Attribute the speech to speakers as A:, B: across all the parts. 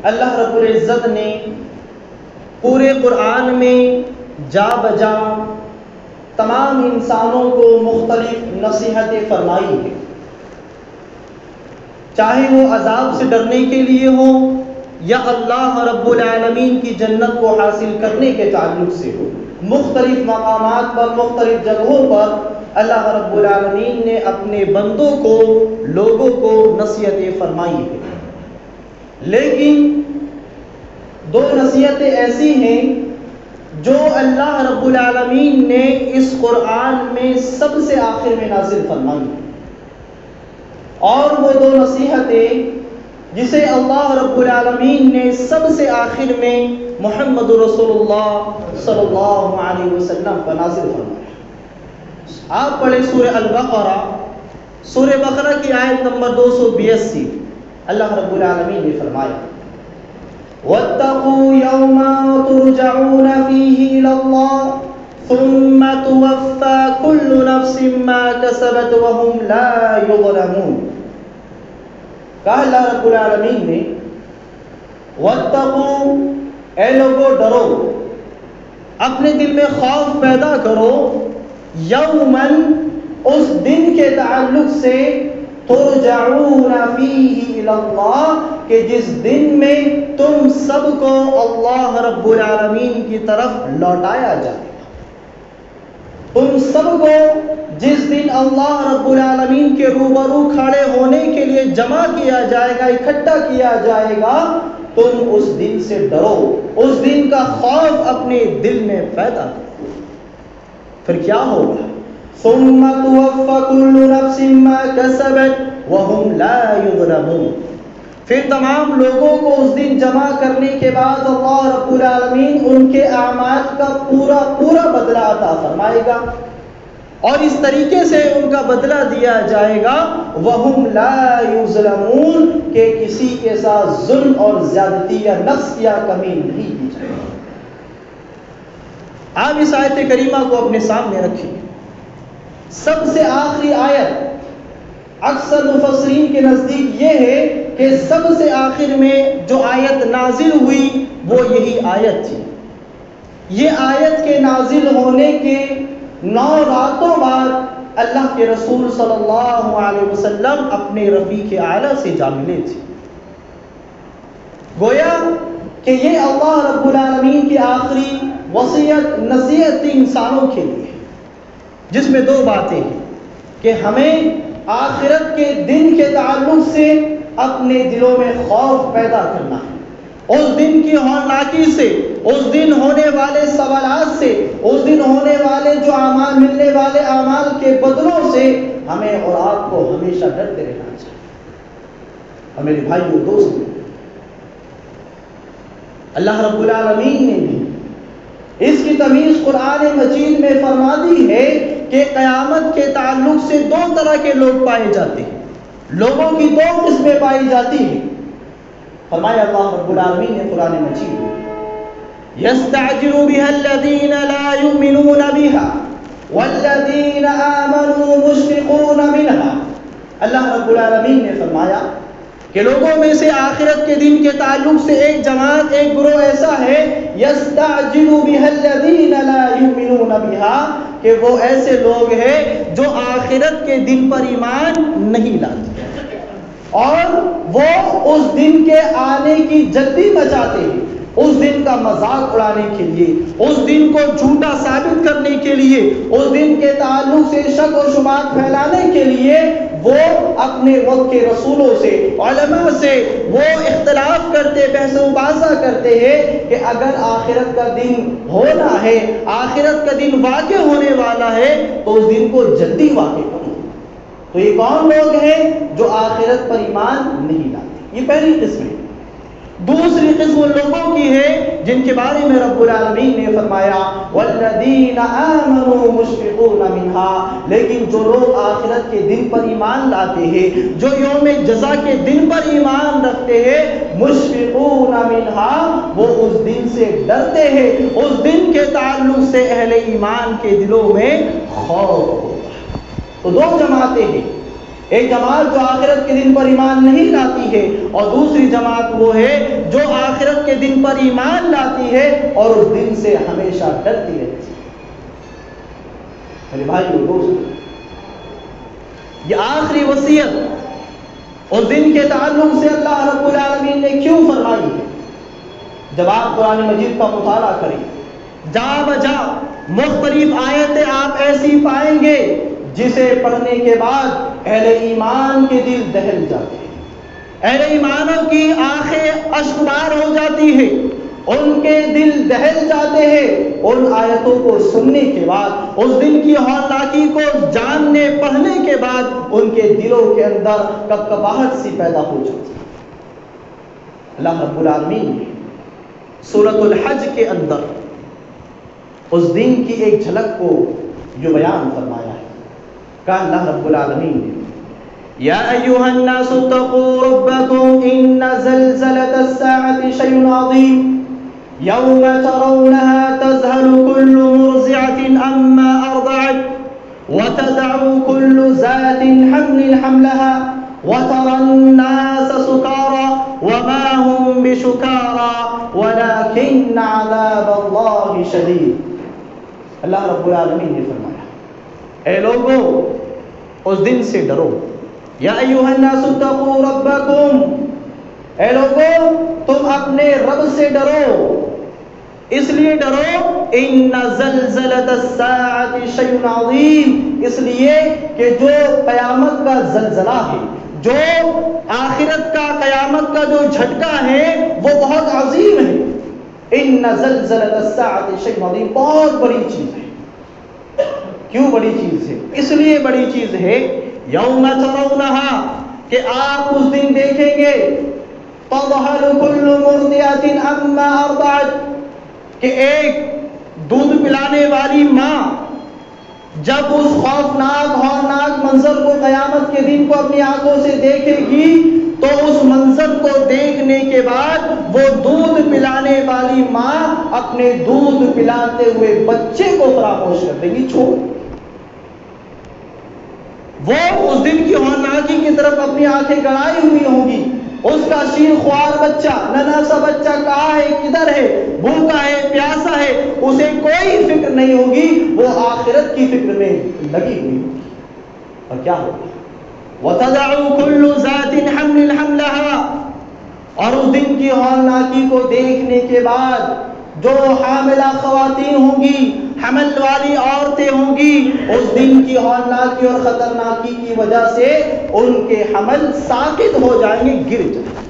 A: اللہ رب العزت نے پورے قرآن میں جا بجا تمام انسانوں کو مختلف نصیحتیں فرمائی ہیں، چاہے وہ عذاب سے ڈرنے کے لیے ہو یا اللہ رب العالمین کی جنت کو حاصل کرنے کے تعلق سے ہو۔ مختلف مقامات پر، مختلف جگہوں پر اللہ رب العالمین نے اپنے بندوں کو، لوگوں کو نصیحتیں فرمائی ہیں، لیکن دو نصیحتیں ایسی ہیں جو اللہ رب العالمین نے اس قرآن میں سب سے آخر میں نازل فرمائی ہیں، اور وہ دو نصیحتیں جسے اللہ رب العالمین نے سب سے آخر میں محمد رسول اللہ صلی اللہ علیہ وسلم پر نازل فرمایا۔ آپ پڑھیں سورہ البقرہ، سورہ بقرہ کی آیت نمبر 282۔ اللہ رب العالمین نے فرمایا وَاتَّقُوا يَوْمًا تُرْجَعُونَ فِيهِ إِلَى اللَّهِ ثُمَّ تُوَفَّى كُلُّ نَفْسٍ مَا كَسَبَتْ وَهُمْ لَا يُظْلَمُونَ۔ کہا اللہ رب العالمین نے وَاتَّقُوا، اے لوگو ڈرو، اپنے دل میں خوف پیدا کرو، یوماً، اس دن کے تعلق سے، ترجعون فیہ الی اللہ، کہ جس دن میں تم سب کو اللہ رب العالمین کی طرف لوٹایا جائے گا۔ تم سب کو جس دن اللہ رب العالمین کے روبرو کھڑے ہونے کے لیے جمع کیا جائے گا، اکٹھا کیا جائے گا، تم اس دن سے ڈرو، اس دن کا خوف اپنے دل میں پیدا کرو۔ پھر کیا ہوگا؟ ثم توفى كل نفس ما كسبت وهم لا يظلمون۔ پھر تمام لوگوں کو اس دن جمع کرنے کے بعد اللہ رب العالمین ان کے اعمال کا پورا پورا بدلہ عطا فرمائے گا، اور اس طریقے سے ان کا بدلہ دیا جائے گا وَهُمْ لَا يُظْلَمُونَ، کہ کسی کے ساتھ ظلم اور زیادتی یا نقص یا کمی نہیں کی جائے گی۔ آپ اس آیت کریمہ کو اپنے سامنے رکھیں۔ سب سے آخری آیت اکثر مفسرین کے نزدیک یہ ہے کہ سب سے آخر میں جو آیت نازل ہوئی وہ یہی آیت تھی۔ یہ آیت کے نازل ہونے کے 9 راتوں بعد اللہ کے رسول صلی اللہ علیہ وسلم اپنے رفیق اعلیٰ سے جا ملے تھے۔ گویا کہ یہ اللہ رب العالمین کی آخری وصیت نصیحت انسانوں کے لیے، جس میں 2 باتیں ہیں کہ ہمیں آخرت کے دن کے تعلق سے اپنے دلوں میں خوف پیدا کرنا ہے، اس دن کی ہولناکی سے، اس دن ہونے والے سوالات سے، اس دن ہونے والے جو اعمال، ملنے والے اعمال کے بدلوں سے ہمیں اور آپ کو ہمیشہ ڈرتے رہنا چاہیے۔ میرے بھائیو، دوستو، اللہ رب العالمین نے بھی اس کی تمیز قرآن مجید میں فرما دی ہے کہ قیامت کے تعلق سے 2 طرح کے لوگ پائے جاتے ہیں، لوگوں کی 2 قسمیں پائی جاتی ہیں۔ فرمایا اللہ رب العالمین نے قرآن مجید میں يَسْتَعْجِلُ بِهَا الَّذِينَ لَا يُؤْمِنُونَ بِهَا وَالَّذِينَ آمَنُوا مُشْفِقُونَ مِنْهَا۔ اللہ رب العالمین نے فرمایا کہ لوگوں میں سے آخرت کے دن کے تعلق سے ایک جماعت، ایک گروہ ایسا ہے يَسْتَعْجِلُ بِهَا الَّذِينَ لَا يُؤْمِنُونَ بِهَا، کہ وہ ایسے لوگ ہیں جو آخرت کے دن پر ایمان نہیں لاتے اور وہ اس دن کے آنے کی جلدی مچاتے ہیں، اس دن کا مذاق اڑانے کے لیے، اس دن کو جھوٹا ثابت کرنے کے لیے، اس دن کے تعلق سے شک و شبہات پھیلانے کے لیے وہ اپنے وقت کے رسولوں سے، علماء سے وہ اختلاف کرتے، بحث و مباحثہ کرتے ہیں کہ اگر آخرت کا دن ہونا ہے، آخرت کا دن واقع ہونے والا ہے تو اس دن کو جلدی واقع کرو۔ تو یہ کون لوگ ہیں جو آخرت پر ایمان نہیں لاتے؟ یہ پہلی قسم ہے۔ دوسری قسم ان لوگوں کی ہے جن کے بارے میں رب العالمین نے فرمایا والذین آمنوا مشفقون منها، لیکن جو لوگ آخرت کے دن پر ایمان لاتے ہیں، جو یوم جزا کے دن پر ایمان رکھتے ہیں، مشفقون منها، وہ اس دن سے ڈرتے ہیں، اس دن کے تعلق سے اہل ایمان کے دلوں میں خوف ہوتا۔ تو 2 جماعتیں ہیں، ایک جماعت جو آخرت کے دن پر ایمان نہیں لاتی ہے، اور دوسری جماعت وہ ہے جو آخرت کے دن پر ایمان لاتی ہے اور اس دن سے ہمیشہ ڈرتی رہتی ہے۔ میرے بھائی اور دوست، یہ آخری وصیت اس دن کے تعلق سے اللہ رب العالمین نے کیوں فرمائی ہے؟ جب آپ قرآن مجید کا مطالعہ کریں، جا بجا مختلف آیتیں آپ ایسی پائیں گے جسے پڑھنے کے بعد اہل ایمان کے دل دہل جاتے ہیں، اہل ایمانوں کی آنکھیں اشکبار ہو جاتی ہے، ان کے دل دہل جاتے ہیں ان آیتوں کو سننے کے بعد، اس دن کی ہولناکی کو جاننے پڑھنے کے بعد ان کے دلوں کے اندر کپکپاہٹ سی پیدا ہو جاتی ہے۔ اللہ رب العالمین نے سورۃ الحج کے اندر اس دن کی ایک جھلک کو جو بیان فرمایا ہے، کہا اللہ رب العالمین نے یا ایھا الناس اتقوا ربکم ان زلزلۃ الساعۃ شیء عظیم یوم ترونها تذهل كل مرضعة عما ارضعت وتضع كل ذات حمل حملها وترى الناس سكارى وما هم بسكارى ولكن عذاب الله شدید۔ اللہ رب العالمین نے فرمایا، اے لوگوں اس دن سے ڈرو، یا ایھا الناس اتقوا ربکم، اے لوگوں تم اپنے رب سے ڈرو، اس لیے ڈرو ان زلزلۃ الساعۃ شیء عظیم، اس لیے کہ جو قیامت کا زلزلہ ہے، جو آخرت کا قیامت کا جو جھٹکا ہے وہ بہت عظیم ہے۔ ان زلزلۃ الساعۃ شیء عظیم، بہت بڑی چیز ہے۔ کیوں بڑی چیز ہے؟ اس لیے بڑی چیز ہے یوم ترونھا، کہ آپ اس دن دیکھیں گے تذہل کل مرضعۃ عما ارضعت، کہ ایک دودھ پلانے والی ماں جب اس خوفناک ہولناک منظر کو قیامت کے دن کو اپنی آنکھوں سے دیکھے گی تو اس منظر کو دیکھنے کے بعد وہ دودھ پلانے والی ماں اپنے دودھ پلاتے ہوئے بچے کو فراموش کر دے گی، چھوڑ، وہ اس دن کی ہولناکی کی طرف اپنی آنکھیں گڑائی ہوئی ہوں گی، اس کا شیر خوار بچہ، ننھا سا بچہ کہاں ہے، کدھر ہے، بھوکا ہے، پیاسا ہے، اسے کوئی فکر نہیں ہوگی، وہ آخرت کی فکر میں لگی ہوئی ہوگی۔ اور کیا ہوگا؟ وَتَضَعُ كُلُّ ذَاتٍ حَمْلٍ حَمْلَهَا، اور اس دن کی ہولناکی کو دیکھنے کے بعد جو حاملہ خواتین ہوں گی، حمل والی عورتیں ہوں گی، اس دن کی ہولناکی اور خطرناکی کی وجہ سے ان کے حمل ساقط ہو جائیں گے، گر جائیں گے۔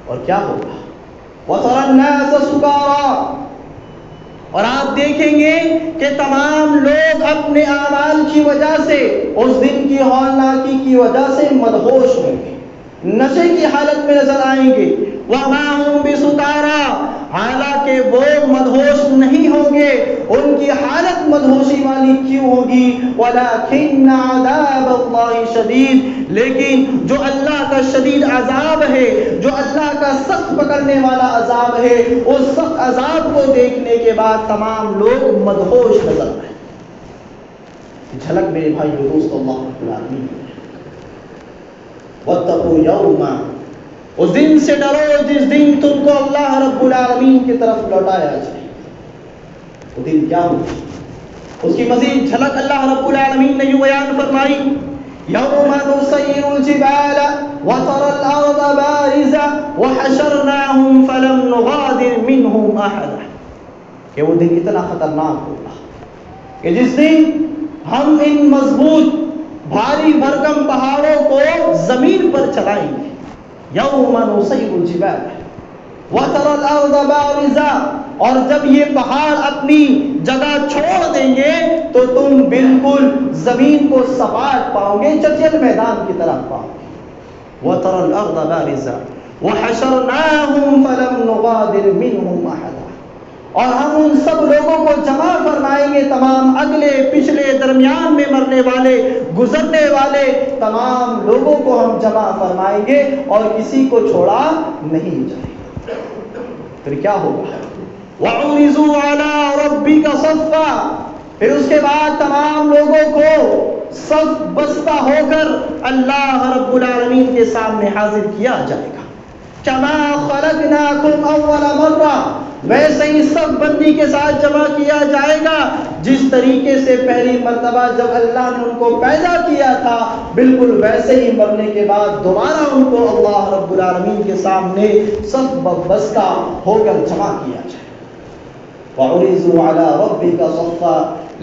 A: اور کیا ہوگا؟ وَتَرَى النَّاسَ سُكَارَى، اور آپ دیکھیں گے کہ تمام لوگ اپنے اعمال کی وجہ سے، اس دن کی ہولناکی کی وجہ سے مدہوش ہوں گے، نشے کی حالت میں نظر آئیں گے۔ وَمَا هُمْ بِسُكَارَى، حالانکہ وہ مدہوش نہیں ہوں گے، ان کی حالت مدہوشی والی کیوں ہوگی؟ وَلَكِنَّ عَذَابَ اللَّهِ شَدِيدٌ، لیکن جو اللہ کا شدید عذاب ہے، جو اللہ کا سخت پکڑنے والا عذاب ہے، اس سخت عذاب کو دیکھنے کے بعد تمام لوگ مدہوش نظر آئے۔ جھلک میرے بھائی اور دوست، اللہ رب العالمین، وَاتَّقُوا يَوْمًا، اس دن سے ڈرو جس دن تم کو اللہ رب العالمین کی طرف لوٹایا جائے۔ وہ دن کیا ہوگا؟ اس کی مزید جھلک اللہ رب العالمین نے یوں بیان فرمائی، یوم نسیر الجبال وترى الارض بارزة وحشرناهم فلم نغادر منهم احدا، کہ وہ دن اتنا خطرناک ہوگا کہ جس دن ہم ان مضبوط بھاری بھرکم پہاڑوں کو زمین پر چلائیں گے۔ یوم نسیر الجبال وترى الارض بارزة، اور جب یہ پہاڑ اپنی جگہ چھوڑ دیں گے تو تم بالکل زمین کو سپاٹ پاؤ گے، چٹیل میدان کی طرح پاؤ گے۔ وترى الارض بارزة وحشرناهم فلم نغادر منهم احدا، اور ہم ان سب لوگوں کو جمع فرمائیں گے، تمام اگلے پچھلے درمیان میں مرنے والے گزرنے والے تمام لوگوں کو ہم جمع فرمائیں گے اور کسی کو چھوڑا نہیں جائے گا۔ پھر کیا ہوگا؟ وَعُرِضُوا عَلَىٰ رَبِّكَ صَفًّا، پھر اس کے بعد تمام لوگوں کو صف بستہ ہو کر اللہ رب العالمین کے سامنے حاضر کیا جائے گا۔ کما خلقناکم اول مرہ، ویسے ہی سب بندی کے ساتھ جمع کیا جائے گا جس طریقے سے پہلی مرتبہ جب اللہ نے ان کو پیدا کیا تھا، بالکل ویسے ہی مرنے کے بعد دوبارہ ان کو اللہ رب العالمین کے سامنے صف بستہ ہو کر جمع کیا جائے. وَعُرِضُوا عَلَىٰ رَبِّكَ صَفًّا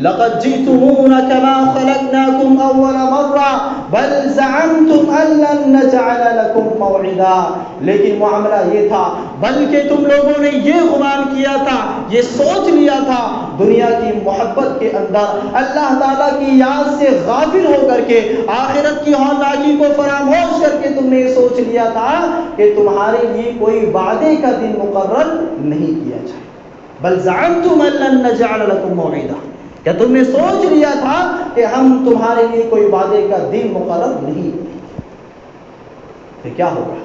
A: لَقَدْ جِئْتُمُونَا كَمَا خَلَقْنَاكُمْ أَوَّلَ مَرَّةٍ بَلْ زَعَمْتُمْ أَن لَّن نَّجْعَلَ لَكُم مَّوْعِدًا، لیکن معاملہ یہ تھا، بلکہ تم لوگوں نے یہ گمان کیا تھا، یہ سوچ لیا تھا دنیا کی محبت کے اندر اللہ تعالیٰ کی یاد سے غافل ہو کر کے، آخرت کی ہولناکی کو فراموش کر کے تم نے یہ سوچ لیا تھا کہ تمہارے لیے کوئی وعدے کا دن مقرر نہیں کیا جائے. بل زعمتم ان لن نجعل لكم موعدا، کیا تم نے سوچ لیا تھا کہ ہم تمہارے لیے کوئی وعدے کا دن مقرر نہیں. پھر کیا ہوگا؟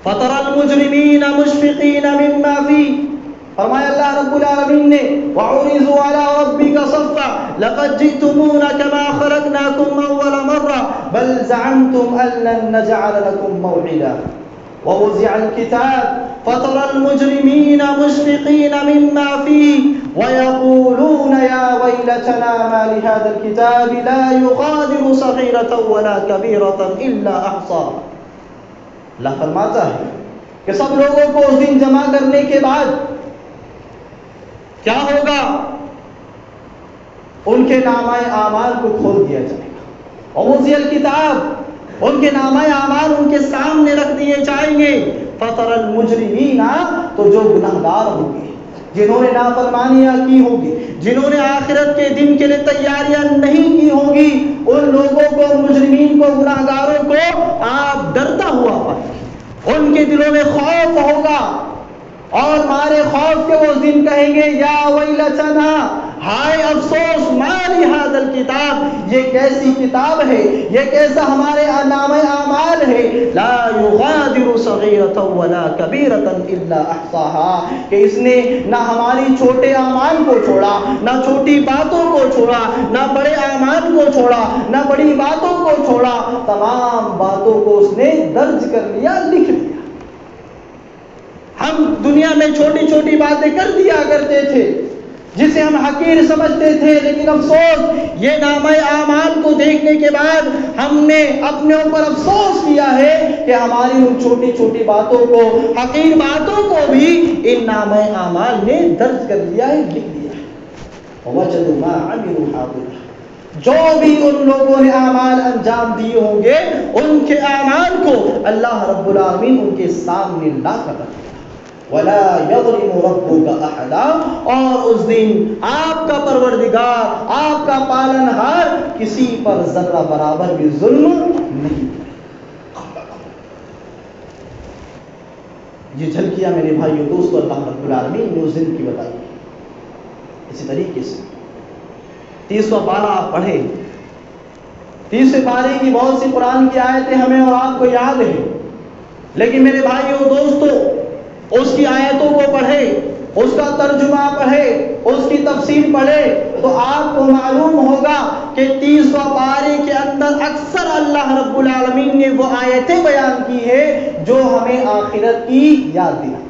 A: فَتَرَى الْمُجْرِمِينَ مُشْفِقِينَ مِمَّا فِيهِ، فرمایا اللہ رب العالمین نے وَعُرِضُوا عَلَىٰ رَبِّكَ صَفًّا لَقَدْ جِئْتُمُونَا كَمَا خَلَقْنَاكُمْ أَوَّلَ مَرَّةٍ بَلْ زَعَمْتُمْ أَن لَّن نَّجْعَلَ لَكُم مَّوْعِدًا. وَوُضِعَ الْكِتَابُ فَتَرَى الْمُجْرِمِينَ مُشْفِقِينَ مِمَّا فِيهِ وَيَقُولُونَ يَا وَيْلَتَنَا مَا لِهَٰذَا الْكِتَابِ لَا يُغَادِرُ صَغِيرَةً وَلَا كَبِيرَةً إِلَّا أَحْصَاهَا. اللہ فرماتا ہے کہ سب لوگوں کو اس دن جمع کرنے کے بعد کیا ہوگا؟ ان کے نامہ اعمال کو کھول دیا جائے گا. وَوُضِعَ الْكِتَابُ، ان کے نامہ اعمال ان کے سامنے رکھ دیے جائیں گے. فَتَرَى الْمُجْرِمِينَ، تو جو گنہگار ہوں گے، جنہوں نے نافرمانیاں کی ہوں گی، جنہوں نے آخرت کے دن کے لیے تیاریاں نہیں کی ہوں گی، ان لوگوں کو، مجرمین کو، گنہگاروں کو آپ ڈرتا ہوا پائیں گے. ان کے دلوں میں خوف ہوگا اور مارے خوف کے وہ دن کہیں گے یا ویلتنا، ہائے افسوس، ما لہذا الکتاب، یہ کیسی کتاب ہے، یہ کیسا ہمارے نامہ اعمال ہے، لا یغادر صغیرۃ ولا کبیرۃ الا احصاها، کہ اس نے نہ ہماری چھوٹے اعمال کو چھوڑا، نہ چھوٹی باتوں کو چھوڑا، نہ بڑے اعمال کو چھوڑا، نہ بڑی باتوں کو چھوڑا، تمام باتوں کو اس نے درج کر لیا، لکھ لیا. ہم دنیا میں چھوٹی چھوٹی باتیں کر دیا کرتے تھے جسے ہم حقیر سمجھتے تھے، لیکن افسوس یہ نامہ اعمال کو دیکھنے کے بعد ہم نے اپنے اوپر افسوس کیا ہے کہ ہماری ان چھوٹی چھوٹی باتوں کو، حقیر باتوں کو بھی ان نامہ اعمال نے درج کر لیا ہے، لکھ دیا ہے. وَوَجَدُوا مَا عَمِلُوا حَاضِرًا، جو بھی ان لوگوں نے اعمال انجام دیے ہوں گے، ان کے اعمال کو اللہ رب العالمین ان کے سامنے لا کر رکھے. وَلَا يَظْلِمُ رَبُّكَ أَحَدًا، اور اس دن آپ کا پروردگار، آپ کا پالنہار کسی پر ذرہ برابر بھی ظلم نہیں کرے. یہ جھلکیاں میرے بھائیو دوستو اللہ رب العالمین نے اس دن کی بتائی. اسی طریقے سے 30واں پارہ آپ پڑھیں، 30ویں پارے کی بہت سی قرآن کی آیتیں ہمیں اور آپ کو یاد ہیں، لیکن میرے بھائیو دوستو اس کی آیتوں کو پڑھے، اس کا ترجمہ پڑھے، اس کی تفسیر پڑھے تو آپ کو معلوم ہوگا کہ 30واں پارے کے اندر اکثر اللہ رب العالمین نے وہ آیتیں بیان کی ہے جو ہمیں آخرت کی یاد دلاتی،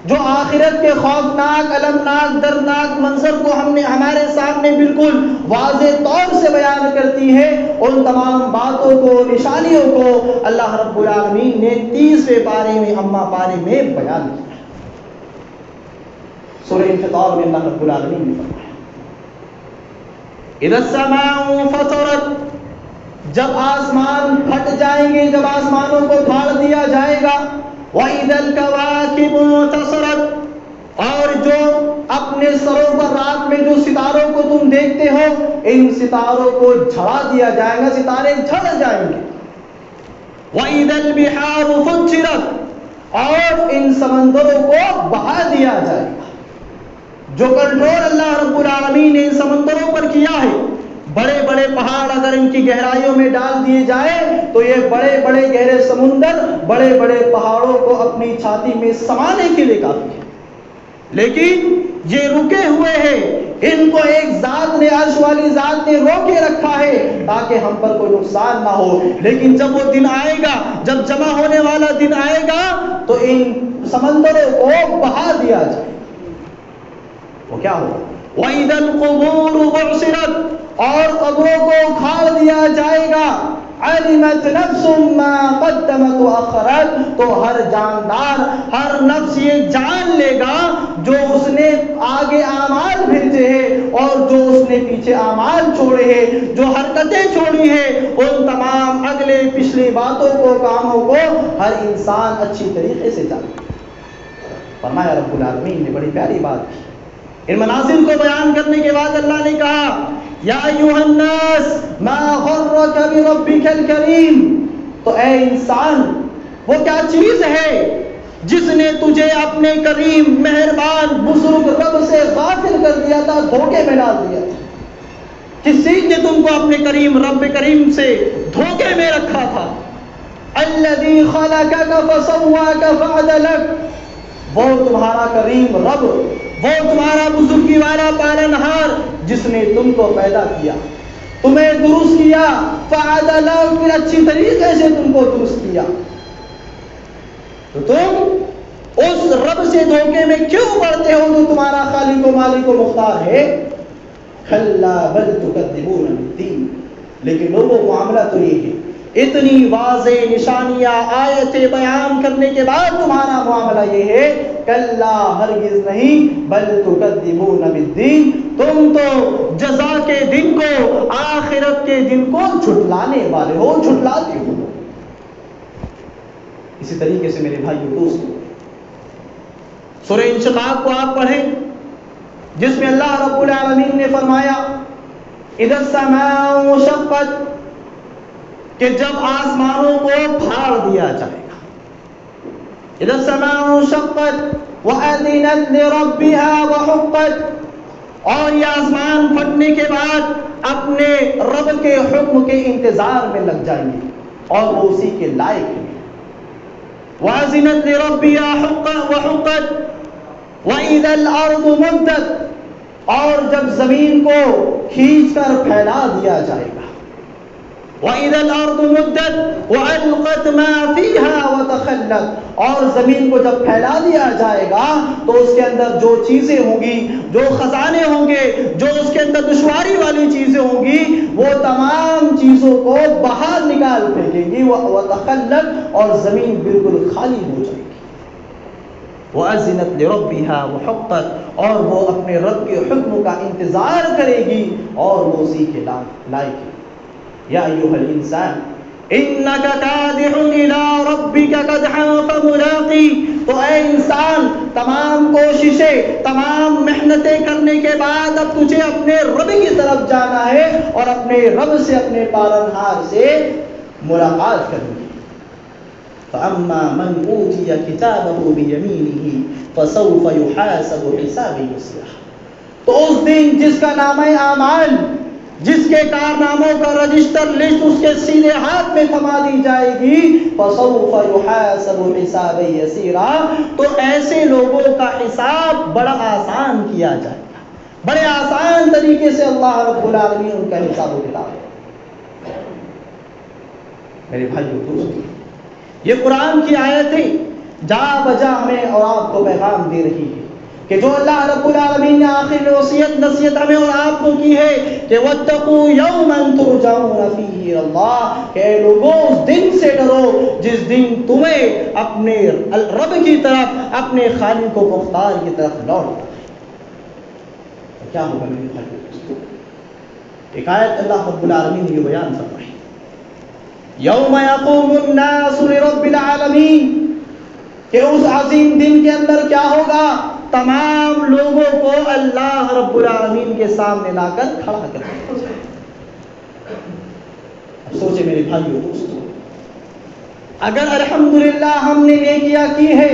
A: جو آخرت کے خوفناک، المناک، دردناک منظر کو ہمارے سامنے بالکل واضح طور سے بیان کرتی ہے. ان تمام باتوں کو، نشانیوں کو اللہ رب العالمین نے 30ویں پارے میں، اما پارے میں بیان کیا. سورہ انفطار میں اللہ رب العالمین نے فرمایا اذا السماء فطرت، جب آسمان پھٹ جائیں گے، جب آسمانوں کو پھاڑ دیا جائے گا. وَإِذَا الْكَوَاكِبُ انتَصَرَتْ، اور جو اپنے سروں پر رات میں جو ستاروں کو تم دیکھتے ہو، ان ستاروں کو جھڑا دیا جائے گا، ستارے جھڑ جائیں گے. وَإِذَا الْبِحَارُ فُجِّرَتْ، اور ان سمندروں کو بہا دیا جائے گا. جو کنٹرول اللہ رب العالمین نے ان سمندروں پر کیا ہے، بڑے بڑے پہاڑ اگر ان کی گہرائیوں میں ڈال دیے جائے تو یہ بڑے بڑے گہرے سمندر بڑے بڑے پہاڑوں کو اپنی چھاتی میں سمانے کے لیے کافی ہے، لیکن یہ رکے ہوئے ہیں. ان کو ایک ذات نے، عرش والی ذات نے روکے رکھا ہے تاکہ ہم پر کوئی نقصان نہ ہو. لیکن جب وہ دن آئے گا، جب جمع ہونے والا دن آئے گا تو ان سمندروں کو بہا دیا جائے. وہ کیا ہوگا؟ وَإِذَا الْقُبُورُ بُعْثِرَتْ اور قبروں کو اکھاڑ دیا جائے گا. عَلِمَتْ نَفْسٌ مَّا قَدَّمَتْ وَأَخَّرَتْ تو ہر جاندار، ہر نفس یہ جان لے گا جو اس نے آگے اعمال بھیجے ہیں اور جو اس نے پیچھے اعمال چھوڑے ہیں، جو حرکتیں چھوڑی ہیں، ان تمام اگلے پچھلی باتوں کو، کاموں کو ہر انسان اچھی طریقے سے جانے. فرمایا رب العالمین نے بڑی پیاری بات کی. ان مناظر کو بیان کرنے کے بعد اللہ نے کہا یا ایھا الناس ما غرک بربک الکریم. تو اے انسان، وہ کیا چیز ہے جس نے تجھے اپنے کریم، مہربان، بزرگ رب سے غافل کر دیا تھا، دھوکے میں ڈال دیا تھا؟ کس چیز نے تم کو اپنے کریم رب کریم سے دھوکے میں رکھا تھا؟ الذی خلقک فسواک فعدلک، وہ تمہارا کریم رب، وہ تمہارا بزرگی والا پالنہار جس نے تم کو پیدا کیا، تمہیں درست کیا، فعدلک پھر اچھی طریقے سے تم کو درست کیا. تو تم اس رب سے دھوکے میں کیوں پڑتے ہو جو تمہارا خالق و مالک و مختار ہے؟ کھلا بل تکذبون بالدین. لیکن لوگوں معاملہ تو یہ ہے، اتنی واضح نشانیاں، آیتیں بیان کرنے کے بعد تمہارا معاملہ یہ ہے، کلا ہرگز نہیں، بل تکذبون بالدین، تم تو جزا کے دن کو، آخرت کے دن کو جھٹلانے والے ہو، جھٹلاتے ہو. اسی طریقے سے میرے بھائیو دوستو، سورہ انشقاق کو آپ پڑھیں جس میں اللہ رب العالمین نے فرمایا اذا السماء انشقت، کہ جب آسمانوں کو پھاڑ دیا جائے گا. اذا السماء انشقت وأذنت لربها وحقت، اور یہ آسمان پھٹنے کے بعد اپنے رب کے حکم کے انتظار میں لگ جائیں گے اور وہ اسی کے لائق ہیں. وأذنت لربها وحقت وإذا الأرض مدت، اور جب زمین کو کھینچ کر پھیلا دیا جائے گا. وَإِذَا الْأَرْضُ مُدَّتْ وَأَلْقَتْ مَا فِيهَا وَتَخَلَّتْ، اور زمین کو جب پھیلا دیا جائے گا تو اس کے اندر جو چیزیں ہوں گی، جو خزانے ہوں گے، جو اس کے اندر دشواری والی چیزیں ہوں گی، وہ تمام چیزوں کو باہر نکال پھینکیں گی. وَتَخَلَّتْ، اور زمین بالکل خالی ہو جائے گی. وَأَذِنَتْ لِرَبِّهَا وَحُقَّتْ، اور وہ اپنے رب کے حکم کا انتظار کرے گی اور وہ اسی کے لائق ہے. یا ایھا الانسان انک کادح الی ربک کدحا فملاقی، تو اے انسان، تمام کوششیں، تمام محنتیں کرنے کے بعد اب تجھے اپنے رب کی طرف جانا ہے اور اپنے رب سے، اپنے پالنہار سے ملاقات کرنی ہے. فاما من اوتی کتابہ بیمینہ فسوف یحاسب حسابا یسیرا، تو اس دن جس کا نامہ اعمال، جس کے کارناموں کا رجسٹر لسٹ اس کے سیدھے ہاتھ میں تھما دی جائے گی، فسوف یحاسب حسابا یسیرا، تو ایسے لوگوں کا حساب بڑا آسان کیا جائے گا. بڑے آسان طریقے سے اللہ رب العالمین ان کا حساب و کتاب. میرے بھائیو دوستو، یہ قرآن کی آیتیں جا بجا ہمیں اور آپ کو پیغام دے رہی ہے کہ جو اللہ رب العالمین نے آخر میں نصیحت ہمیں اور آپ کو کی ہے کہ واتقوا یوما ترجعون فیہ الی اللہ، کہ اے لوگوں اس دن سے ڈرو جس دن تمہیں اپنے رب کی طرف، اپنے خالق و مختار کی طرف لوٹ. کیا ہوگا میرے بھائی؟ ایک آیت اللہ رب العالمین نے یہ بیان فرمائی، یوم یقوم الناس لرب العالمین، کہ اس عظیم دن کے اندر کیا ہوگا؟ تمام لوگوں کو اللہ رب العالمین کے سامنے لا کر کھڑا کر دیا جائے. اب سوچے میرے بھائیو دوستو، اگر الحمدللہ ہم نے نیکیاں کی ہے،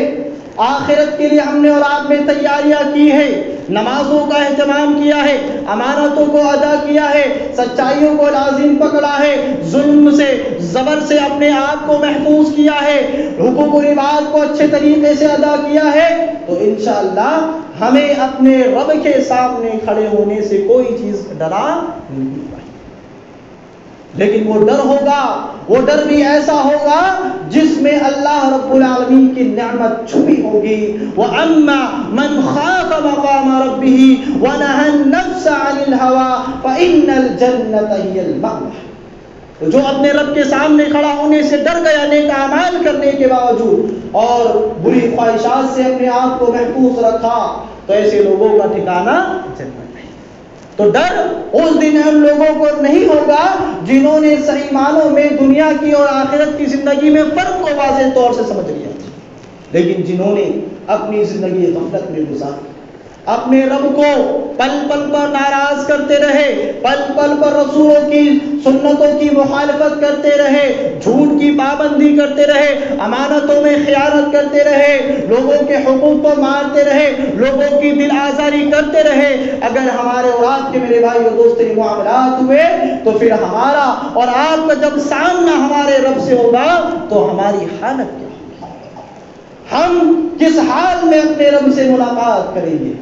A: آخرت کے لیے ہم نے اور آپ نے تیاریاں کی ہے، نمازوں کا اہتمام کیا ہے، امانتوں کو ادا کیا ہے، سچائیوں کو لازم پکڑا ہے، ظلم سے، زبر سے اپنے آپ کو محفوظ کیا ہے، حقوق و عباد کو اچھے طریقے سے ادا کیا ہے، تو انشاءاللہ ہمیں اپنے رب کے سامنے کھڑے ہونے سے کوئی چیز ڈرا نہیں پائے. لیکن وہ ڈر ہوگا وہ ڈر بھی ایسا ہوگا جس میں اللہ رب العالمین کی نعمت چھپی ہوگی. وَأَمَّا مَنْ خَافَ مَقَامَ رَبِّهِ وَنَهَى النَّفْسَ عَنِ الْهَوَىٰ فَإِنَّ الْجَنَّةَ هِيَ الْمَأْوَىٰ. جو اپنے رب کے سامنے کھڑا ہونے سے ڈر گیا نیک اعمال کرنے کے باوجود اور بری خواہشات سے اپنے آپ کو محفوظ رکھا تو ایسے لوگوں کا ٹھکانہ جنت ہے. تو ڈر اس دن ہم لوگوں کو نہیں ہوگا جنہوں نے صحیح معنوں میں دنیا کی اور آخرت کی زندگی میں فرق کو واضح طور سے سمجھ لیا، لیکن جنہوں نے اپنی زندگی غفلت میں گزاری، اپنے رب کو پل پل پر ناراض کرتے رہے، پل پل پر رسولوں کی سنتوں کی مخالفت کرتے رہے، جھوٹ کی پابندی کرتے رہے، امانتوں میں خیانت کرتے رہے، لوگوں کے حقوق کو مارتے رہے، لوگوں کی دل آزاری کرتے رہے. اگر ہمارے اور آپ کے میرے بھائی اور دوستوں یہ معاملات ہوئے تو پھر ہمارا اور آپ کا جب سامنا ہمارے رب سے ہوگا تو ہماری حالت کیا ہوگی؟ ہم کس حال میں اپنے رب سے ملاقات کریں گے؟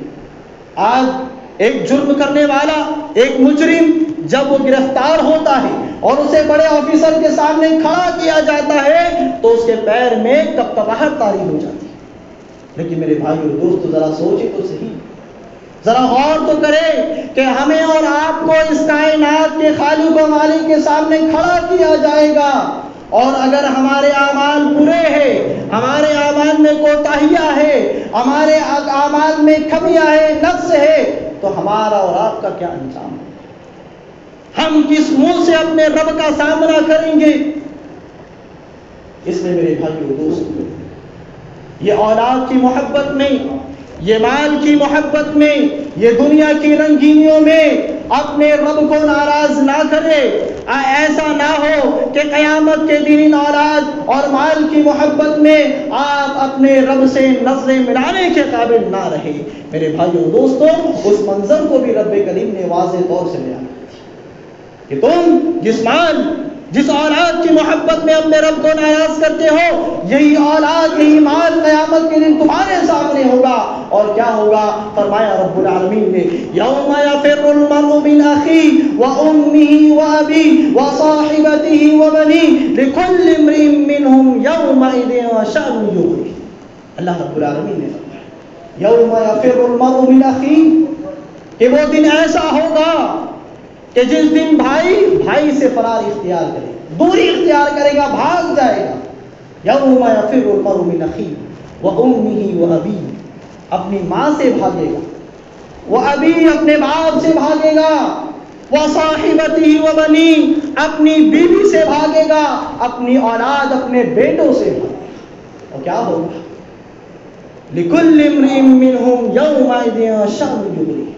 A: آج ایک جرم کرنے والا، ایک مجرم جب وہ گرفتار ہوتا ہے اور اسے بڑے آفیسر کے سامنے کھڑا کیا جاتا ہے تو اس کے پیر میں کپکپاہٹ طاری ہو جاتی ہے. لیکن میرے بھائی اور دوستو ذرا سوچے تو صحیح، ذرا غور تو کرے کہ ہمیں اور آپ کو اس کائنات کے خالق و مالک کے سامنے کھڑا کیا جائے گا، اور اگر ہمارے اعمال برے ہیں، ہمارے اعمال میں کوتاہیاں ہے، ہمارے اعمال میں کمیاں ہے، نقص ہے، تو ہمارا اور آپ کا کیا انجام ہے؟ ہم کس منہ سے اپنے رب کا سامنا کریں گے؟ اس لیے میرے بھائی اور دوستو، یہ اولاد کی محبت میں، یہ مال کی محبت میں، یہ دنیا کی رنگینیوں میں اپنے رب کو ناراض نہ کرے. ایسا نہ ہو کہ قیامت کے دن ان اولاد اور مال کی محبت میں آپ اپنے رب سے نظریں ملانے کے قابل نہ رہے. میرے بھائیو دوستو، اس منظر کو بھی رب کریم نے واضح طور سے بیان کیا کہ تم جس مال، جس اولاد کی محبت میں اپنے رب کو ناراض کرتے ہو، یہی اولاد، یہی مال قیامت کے دن تمہارے سامنے ہوگا. اور کیا ہوگا؟ فرمایا رب العالمین نے، یوم یفر المرء من اخیہ وامہ وابیہ وصاحبتہ وبنیہ لکل امرئ منہم یومئذ شأن یغنیہ. اللہ رب العالمین نے فرمایا یوم یفر المرء من اخیہ، کہ وہ دن ایسا ہوگا کہ جس دن بھائی سے فرار اختیار کرے، دوری اختیار کرے گا، بھاگ جائے گا. یوم یفر المرء من اخیہ وامہ وابیہ، اپنی ماں سے بھاگے گا، وہ ابھی اپنے باپ سے بھاگے گا، وصاحبتہ وبنیہ، اپنی بیوی سے بھاگے گا، اپنی اولاد، اپنے بیٹوں سے بھاگے گا. اور کیا ہوگا؟ لکل امرئ منہم یومئذ شأن یغنیہ.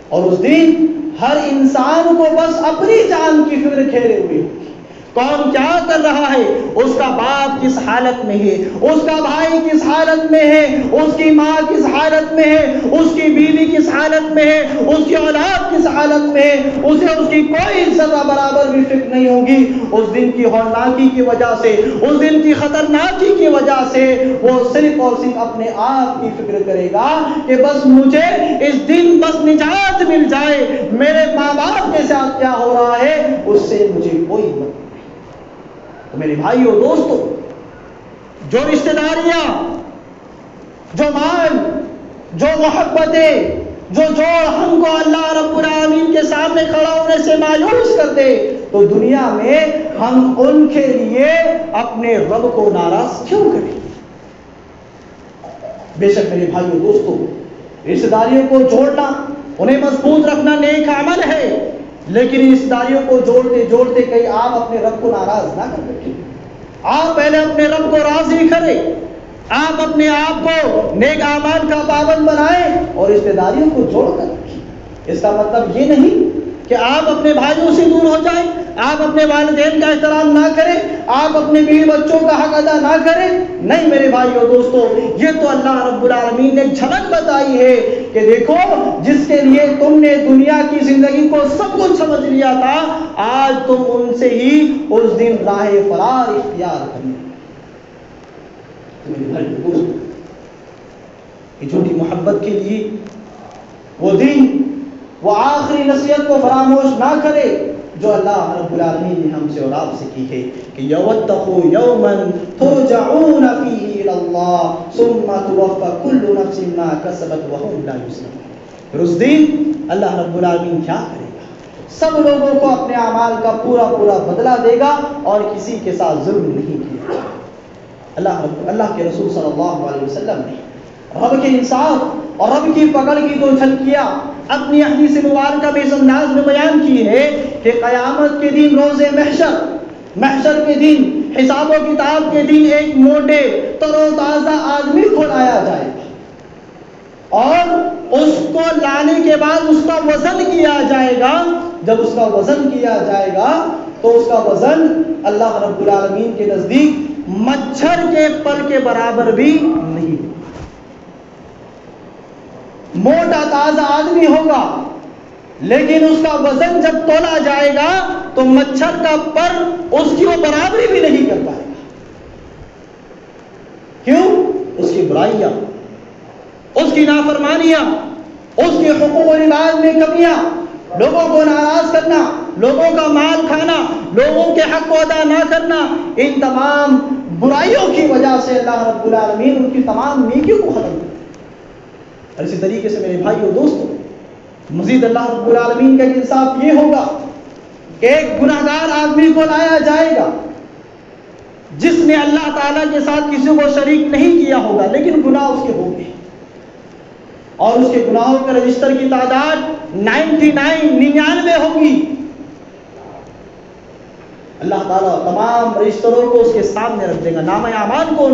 A: اور اس دن ہر انسان کو بس اپنی جان کی فکر کھیلے ہوئے ہوگی. کون کیا کر رہا ہے، اس کا باپ کس حالت میں ہے، اس کا بھائی کس حالت میں ہے، اس کی ماں کس حالت میں ہے، اس کی بیوی کس حالت میں ہے، اس کی اولاد کس حالت میں ہے، اسے اس کی کوئی ذرہ برابر بھی فکر نہیں ہوگی. اس دن کی ہولناکی کی وجہ سے، اس دن کی خطرناکی کی وجہ سے وہ صرف اور صرف اپنے آپ کی فکر کرے گا کہ بس مجھے اس دن بس نجات مل جائے، میرے ماں باپ کے ساتھ کیا ہو رہا ہے اس سے مجھے کوئی مطلب. تو میرے بھائیو دوستو، جو رشتہ داریاں، جو مال، جو محبتیں، جو جوڑ ہم کو اللہ رب العالمین کے سامنے کھڑا ہونے سے مایوس کر دے، تو دنیا میں ہم ان کے لیے اپنے رب کو ناراض کیوں کریں؟ بے شک میرے بھائیو دوستو، رشتہ داریوں کو جوڑنا، انہیں مضبوط رکھنا نیک عمل ہے، لیکن رشتہ داریوں کو جوڑتے جوڑتے کہیں آپ اپنے رب کو ناراض نہ کر بیٹھیں. آپ پہلے اپنے رب کو راضی کریں، آپ اپنے آپ کو نیک اعمال کا پابند بنائیں اور رشتہ داریوں کو جوڑ کر رکھیں. اس کا مطلب یہ نہیں کہ آپ اپنے بھائیوں سے دور ہو جائیں، آپ اپنے والدین کا احترام نہ کریں، آپ اپنے بیوی بچوں کا حق ادا نہ کریں. نہیں میرے بھائیو دوستو، یہ تو اللہ رب العالمین نے جھلک بتائی ہے کہ دیکھو، جس کے لیے تم نے دنیا کی زندگی کو سب کچھ سمجھ لیا تھا، آج تم ان سے ہی اس دن راہ فرار اختیار کریں. میرے بھائیو دوستو، یہ جھوٹی محبت کے لیے وہ دن، وہ آخری نصیحت کو فراموش نہ کرے. جو اللہ رب العالمین نے ہم سے اور آپ سے کی ہے کہ یوتقوا یوما ترجعون فیہ الی اللہ ثم توفی کل نفس ما کسبت وهم لا یظلمون۔ پھر اس دن اللہ رب العالمین کیا کرے گا؟ سب لوگوں کو اپنے اعمال کا پورا بدلہ دے گا اور کسی کے ساتھ ظلم نہیں کیا جائے گا۔ اللہ کے رسول صلی اللہ علیہ وسلم نے رب کے انصاف اور رب کی پکڑ کی دو جھلکیاں اپنی حدیث مبارکہ میں اس انداز میں بیان کی ہے کہ قیامت کے دن روز محشر کے دن حساب و کتاب کے دن ایک موٹے تر و تازہ آدمی کو لایا جائے گا اور اس کو لانے کے بعد اس کا وزن کیا جائے گا۔ جب اس کا وزن کیا جائے گا تو اس کا وزن اللہ رب العالمین کے نزدیک مچھر کے پر کے برابر بھی نہیں ہوگا۔ موٹا تازہ آدمی ہوگا لیکن اس کا وزن جب تولا جائے گا تو مچھر کا پر اس کی وہ برابری بھی نہیں کر پائے گا۔ کیوں؟ اس کی برائیاں، اس کی نافرمانیاں، اس کے حقوق و لباس میں کمیاں، لوگوں کو ناراض کرنا، لوگوں کا مال کھانا، لوگوں کے حق کو ادا نہ کرنا، ان تمام برائیوں کی وجہ سے اللہ رب العالمین ان کی تمام نیکیوں کو ختم کرے۔ اور اسی طریقے سے میرے بھائیو دوستو، مزید اللہ رب العالمین کا انصاف یہ ہوگا کہ ایک گناہگار آدمی کو لایا جائے گا جس نے اللہ تعالیٰ کے ساتھ کسی کو شریک نہیں کیا ہوگا لیکن گناہ اس کے ہوں گے، اور اس کے گناہوں کے رجسٹر کی تعداد 99 ہوگی۔ اللہ تعالیٰ تمام رجسٹروں کو اس کے سامنے رکھ دے گا، نامہ اعمال کو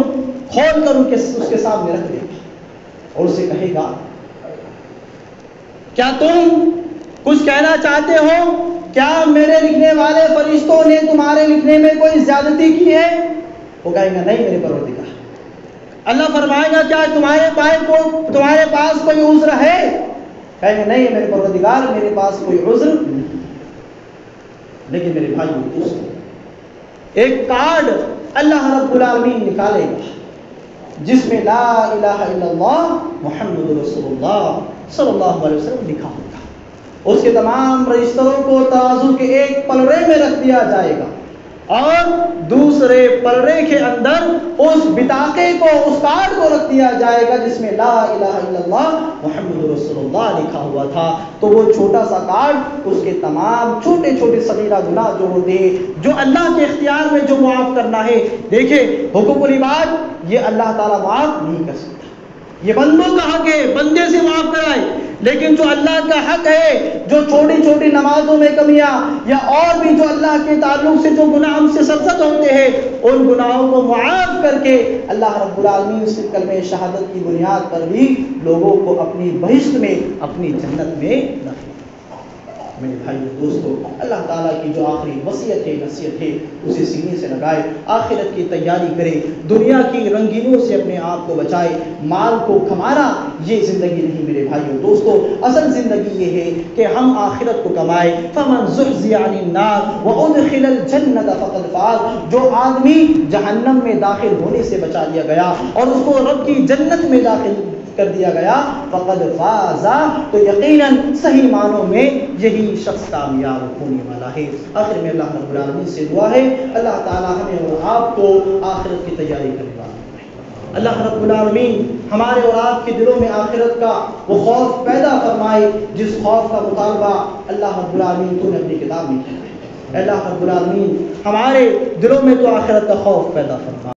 A: کھول کر اس کے سامنے رکھ دے گا اور اسے کہے گا کیا تم کچھ کہنا چاہتے ہو؟ کیا میرے لکھنے والے فرشتوں نے تمہارے لکھنے میں کوئی زیادتی کی ہے؟ وہ کہے گا نہیں میرے پروردگار۔ اللہ فرمائے گا کیا تمہارے پاس کوئی عذر ہے؟ کہیں گے نہیں میرے پروردگار، میرے پاس کوئی عذر نہیں۔ لیکن میرے بھائیو دوستو، ایک کارڈ اللہ رب العالمین نکالے گا جس میں لا الہ الا اللہ محمد رسول اللہ صلی اللہ علیہ وسلم لکھا ہوگا۔ اس کے تمام رجسٹروں کو ترازو کے ایک پلڑے میں رکھ دیا جائے گا اور دوسرے پلڑے کے اندر اس بطاقے کو، اس کارڈ کو رکھ دیا جائے گا جس میں لا الہ الا اللہ محمد رسول اللہ لکھا ہوا تھا۔ تو وہ چھوٹا سا کارڈ اس کے تمام چھوٹے چھوٹے صغیرہ گناہ جو ہوتے ہیں، جو اللہ کے اختیار میں جو معاف کرنا ہے، دیکھیں حقوق العباد یہ اللہ تعالیٰ معاف نہیں کر سکتا، یہ بندوں کا حق ہے، بندے سے معاف کرائے، لیکن جو اللہ کا حق ہے، جو چھوٹی چھوٹی نمازوں میں کمیاں یا اور بھی جو اللہ کے تعلق سے جو گناہ ہم سے سرزد ہوتے ہیں، ان گناہوں کو معاف کر کے اللہ رب العالمین اس کلمہ شہادت کی بنیاد پر بھی لوگوں کو اپنی بہشت میں، اپنی جنت میں داخل۔ میرے بھائیو دوستو، اللہ تعالیٰ کی جو آخری وصیت ہے، نصیحت ہے، اسے سینے سے لگائے، آخرت کی تیاری کرے، دنیا کی رنگینوں سے اپنے آپ کو بچائے۔ مال کو کمانا یہ زندگی نہیں میرے بھائیو دوستو، اصل زندگی یہ ہے کہ ہم آخرت کو کمائے۔ فمن زحزح عن النار وادخل الجنۃ فقد فاز، جو آدمی جہنم میں داخل ہونے سے بچا لیا گیا اور اس کو رب کی جنت میں داخل کر دیا گیا، فقد فازا، تو یقیناً صحیح معنوں میں یہی شخص کامیاب ہونے والا ہے۔ آخر میں اللہ رب العالمین سے دعا ہے اللہ تعالی ہمیں اور آپ کو آخرت کی تیاری کرنے والا ہے۔ اللہ رب العالمین ہمارے اور آپ کے دلوں میں آخرت کا وہ خوف پیدا فرمائے جس خوف کا مطالبہ اللہ رب العالمین تو نے اپنی کتاب میں کیا ہے۔ اللہ رب العالمین ہمارے دلوں میں تو آخرت کا خوف پیدا فرمائے۔